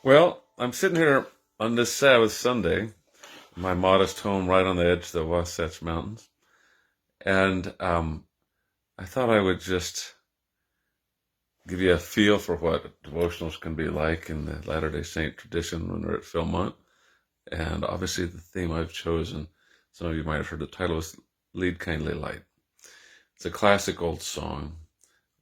Well, I'm sitting here on this Sabbath Sunday, in my modest home right on the edge of the Wasatch Mountains, and I thought I would just give you a feel for what devotionals can be like in the Latter-day Saint tradition when we're at Philmont. And obviously the theme I've chosen, some of you might have heard the title, is Lead Kindly Light. It's a classic old song,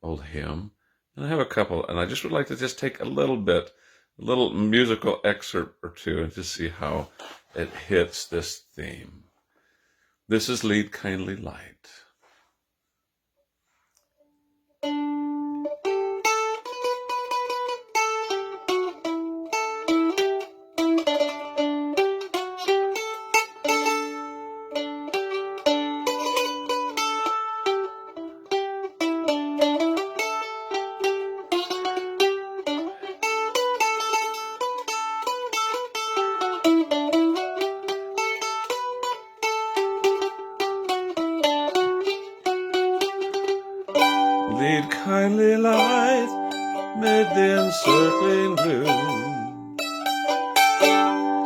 old hymn, and I have a couple, and I just would like to just take a little musical excerpt or two, and just see how it hits this theme. This is Lead Kindly Light. Lead kindly light mid the encircling gloom.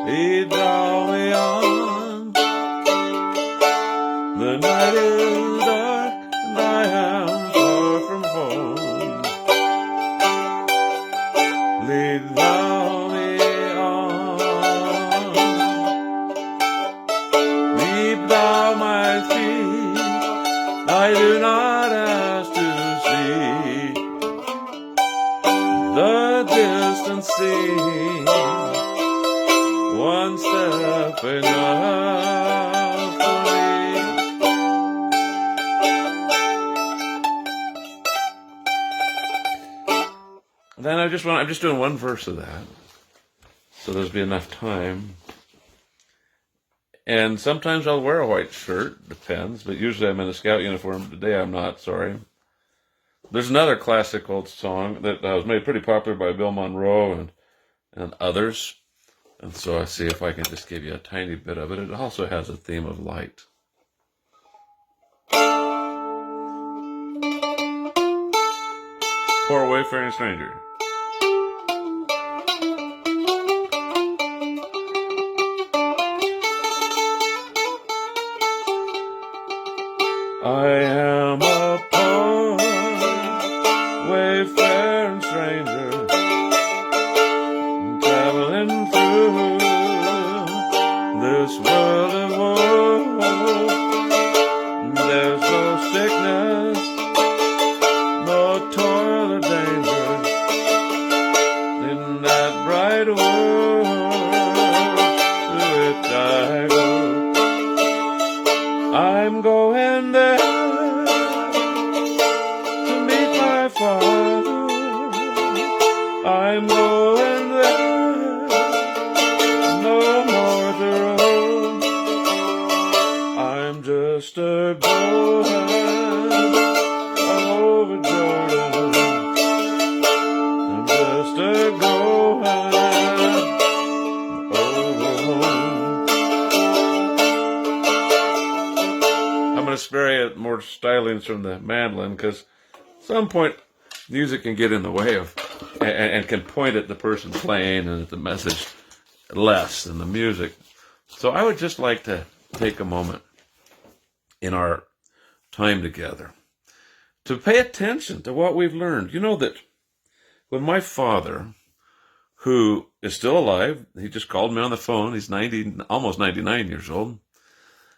Lead thou me on. The night is dark and I am far from home. Lead thou me on. Lead thou my feet. I do not ask to see the distant scene. One step enough for me. Then I'm just doing one verse of that, so there'll be enough time. And sometimes I'll wear a white shirt, depends, but usually I'm in a scout uniform. Today I'm not, sorry. There's another classic old song that was made pretty popular by Bill Monroe and others. And so I see if I can just give you a tiny bit of it. It also has a theme of light. Poor wayfaring stranger. I am a poor wayfaring stranger, traveling through this world of woe. There's no sickness, no toil or danger in that bright world to which I go. I'm going there to meet my Father. I'm going there, no more to roam. I'm just a going over Jordan. I'm just a going over home. I'm going to spare you more stylings from the mandolin, because at some point music can get in the way of and can point at the person playing and at the message less than the music. So I would just like to take a moment in our time together to pay attention to what we've learned. You know that when my father, who is still alive, he just called me on the phone, he's almost 99 years old.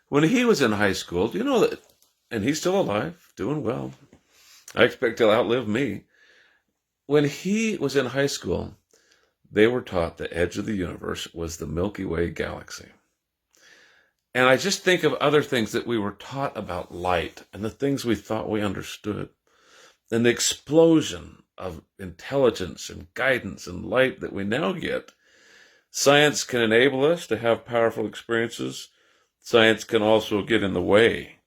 When he was in high school, do you know that, and he's still alive, doing well. I expect he'll outlive me. When he was in high school, they were taught the edge of the universe was the Milky Way galaxy. And I just think of other things that we were taught about light and the things we thought we understood. And the explosion of intelligence and guidance and light that we now get. Science can enable us to have powerful experiences. Science can also get in the way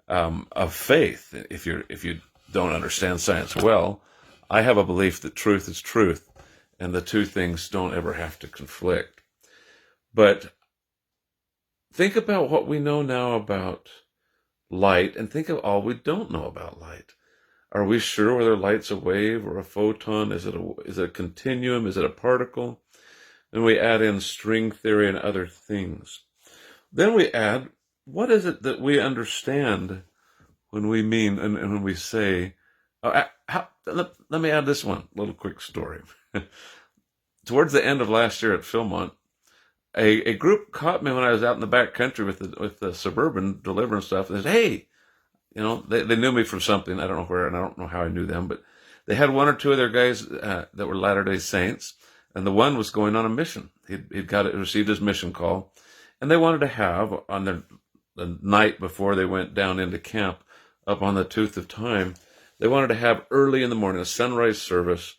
of faith if you don't understand science well. I have a belief that truth is truth, and the two things don't ever have to conflict. But think about what we know now about light, and think of all we don't know about light. Are we sure whether light's a wave or a photon? Is it a continuum? Is it a particle? And we add in string theory and other things. Then we add, what is it that we understand when we mean and when we say, let me add this one little quick story. Towards the end of last year at Philmont, a group caught me when I was out in the back country with the suburban delivering stuff. And they said, hey, they knew me from something. I don't know where, and I don't know how I knew them, but they had one or two of their guys that were Latter-day Saints, and the one was going on a mission. He'd received his mission call, and they wanted to have on the night before they went down into camp up on the Tooth of Time, they wanted to have early in the morning a sunrise service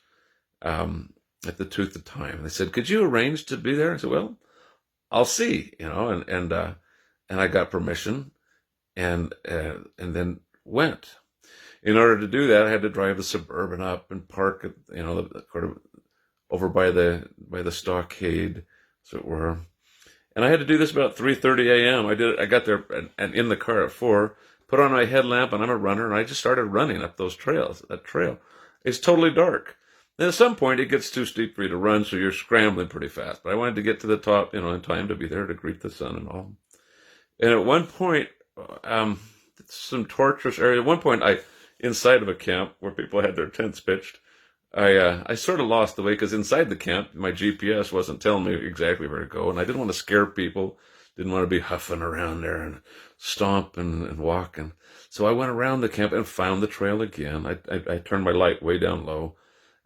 at the Tooth of Time. And they said, could you arrange to be there? I said, well, I'll see, and I got permission and then went. In order to do that, I had to drive the Suburban up and park at, over by the stockade, as it were. And I had to do this about 3:30 a.m. I got there and in the car at 4, put on my headlamp, and I'm a runner, and I just started running up that trail. It's totally dark. And at some point, it gets too steep for you to run, so you're scrambling pretty fast. But I wanted to get to the top, in time to be there to greet the sun and all. And at one point, some torturous area. At one point, inside of a camp where people had their tents pitched, I sort of lost the way because inside the camp, my GPS wasn't telling me exactly where to go, and I didn't want to scare people. Didn't want to be huffing around there and stomp and walk. And so I went around the camp and found the trail again. I turned my light way down low,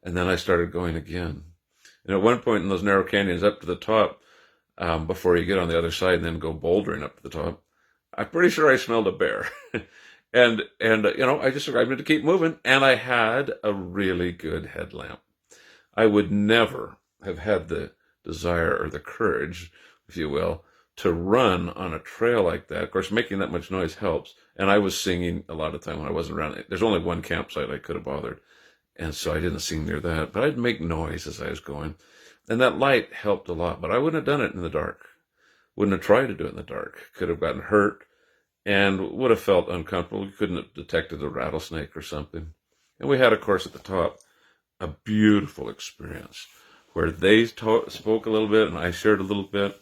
and then I started going again. And at one point in those narrow canyons up to the top, before you get on the other side and then go bouldering up to the top, I'm pretty sure I smelled a bear. and I just decided to keep moving, and I had a really good headlamp. I would never have had the desire or the courage, if you will, to run on a trail like that. Of course, making that much noise helps. And I was singing a lot of the time when I wasn't around. There's only one campsite I could have bothered. And so I didn't sing near that. But I'd make noise as I was going. And that light helped a lot. But I wouldn't have done it in the dark. Wouldn't have tried to do it in the dark. Could have gotten hurt and would have felt uncomfortable. We couldn't have detected a rattlesnake or something. And we had, of course, at the top, a beautiful experience where they spoke a little bit and I shared a little bit.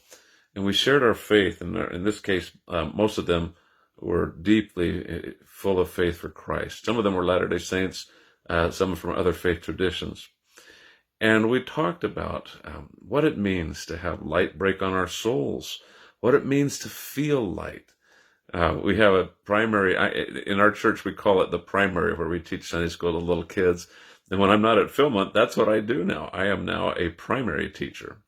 And we shared our faith, and in this case, most of them were deeply full of faith for Christ. Some of them were Latter-day Saints, some from other faith traditions. And we talked about what it means to have light break on our souls, what it means to feel light. We have a primary, in our church we call it the primary, where we teach Sunday school to little kids. And when I'm not at Philmont, that's what I do now. I am now a primary teacher.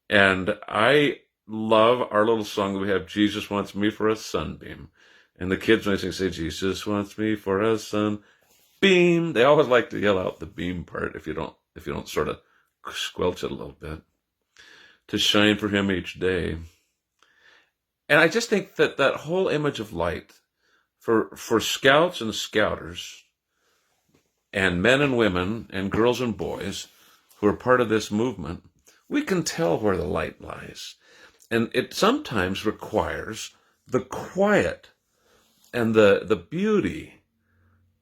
And I love our little song that we have, Jesus Wants Me for a Sunbeam. And the kids, when they say, Jesus wants me for a sunbeam, they always like to yell out the beam part if you don't sort of squelch it a little bit. To shine for him each day. And I just think that whole image of light for scouts and scouters and men and women and girls and boys who are part of this movement, we can tell where the light lies. And it sometimes requires the quiet and the beauty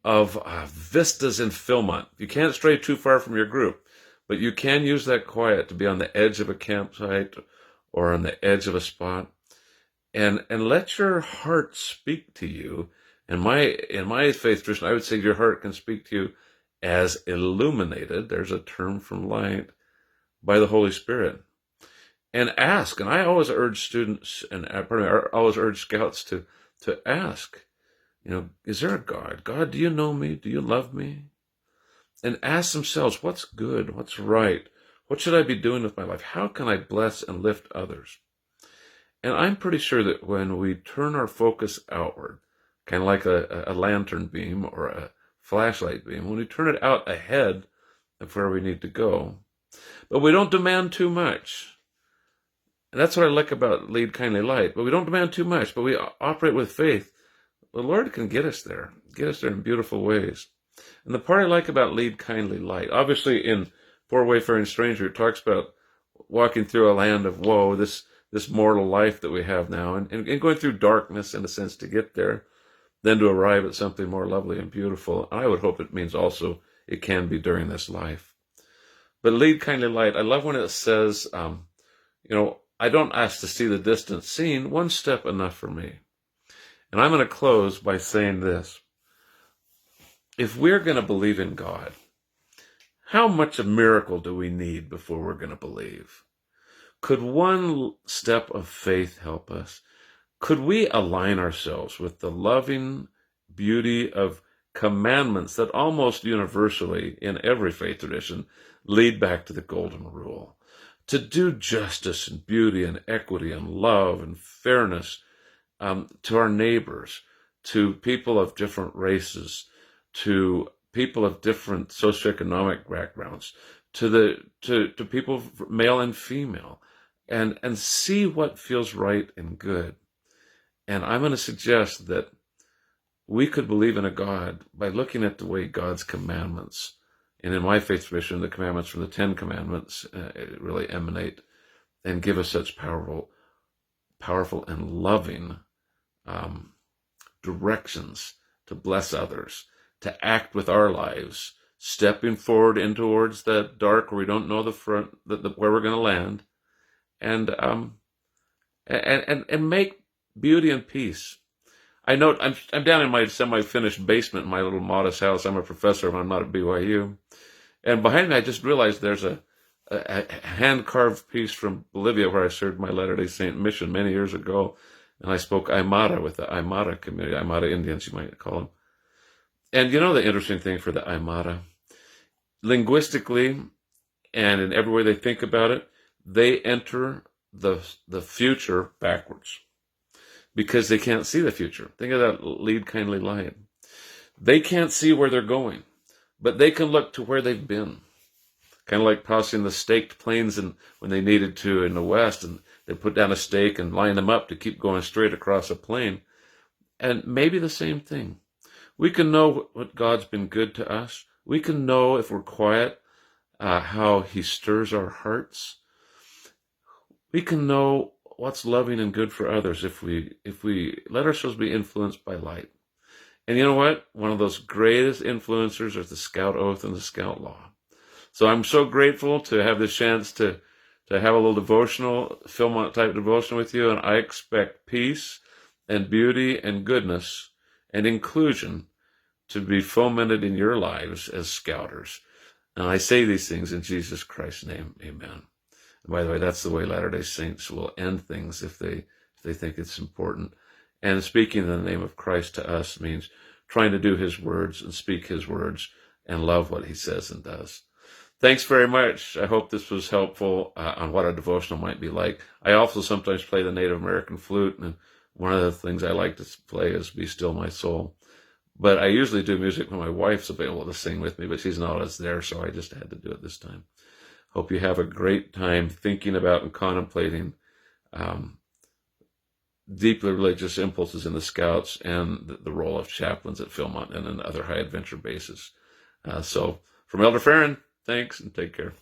of vistas in Philmont. You can't stray too far from your group, but you can use that quiet to be on the edge of a campsite or on the edge of a spot, and let your heart speak to you. In my faith tradition, I would say your heart can speak to you as illuminated. There's a term from light by the Holy Spirit. And ask, and I always urge students, and I always urge scouts to ask, is there a God? God, do you know me? Do you love me? And ask themselves, what's good? What's right? What should I be doing with my life? How can I bless and lift others? And I'm pretty sure that when we turn our focus outward, kind of like a lantern beam or a flashlight beam, when we turn it out ahead of where we need to go, but we don't demand too much. And that's what I like about Lead Kindly Light. But we don't demand too much, but we operate with faith. The Lord can get us there in beautiful ways. And the part I like about Lead Kindly Light, obviously in Poor Wayfaring Stranger, it talks about walking through a land of woe, this mortal life that we have now, and going through darkness, in a sense, to get there, then to arrive at something more lovely and beautiful. I would hope it means also it can be during this life. But lead kindly light. I love when it says, I don't ask to see the distant scene, one step enough for me. And I'm going to close by saying this. If we're going to believe in God, how much a miracle do we need before we're going to believe? Could one step of faith help us? Could we align ourselves with the loving beauty of commandments that almost universally in every faith tradition lead back to the golden rule? To do justice and beauty and equity and love and fairness to our neighbors, to people of different races, to people of different socioeconomic backgrounds, to people male and female, and see what feels right and good. And I'm going to suggest that we could believe in a God by looking at the way God's commandments, and in my faith tradition, the commandments from the Ten Commandments really emanate and give us such powerful and loving directions to bless others, to act with our lives, stepping forward in towards the dark where we don't know where we're going to land, and make beauty and peace. I know I'm down in my semi-finished basement in my little modest house. I'm a professor, and I'm not at BYU. And behind me, I just realized there's a hand-carved piece from Bolivia where I served my Latter-day Saint mission many years ago. And I spoke Aymara with the Aymara community, Aymara Indians, you might call them. And you know the interesting thing for the Aymara? Linguistically, and in every way they think about it, they enter the future backwards because they can't see the future. Think of that lead kindly light. They can't see where they're going, but they can look to where they've been. Kind of like crossing the staked plains when they needed to in the West, and they put down a stake and line them up to keep going straight across a plain. And maybe the same thing. We can know what God's been good to us. We can know, if we're quiet, how he stirs our hearts. We can know what's loving and good for others if we let ourselves be influenced by light. And you know what? One of those greatest influencers is the Scout Oath and the Scout Law. So I'm so grateful to have this chance to have a little devotional, Philmont type devotion with you, and I expect peace and beauty and goodness and inclusion to be fomented in your lives as Scouters. And I say these things in Jesus Christ's name, amen. And by the way, that's the way Latter-day Saints will end things if they think it's important. And speaking in the name of Christ to us means trying to do his words and speak his words and love what he says and does. Thanks very much. I hope this was helpful on what a devotional might be like. I also sometimes play the Native American flute, and one of the things I like to play is Be Still My Soul. But I usually do music when my wife's available to sing with me, but she's not always there, so I just had to do it this time. Hope you have a great time thinking about and contemplating deeply religious impulses in the Scouts and the role of chaplains at Philmont and in other high adventure bases. So from Elder Farron, thanks and take care.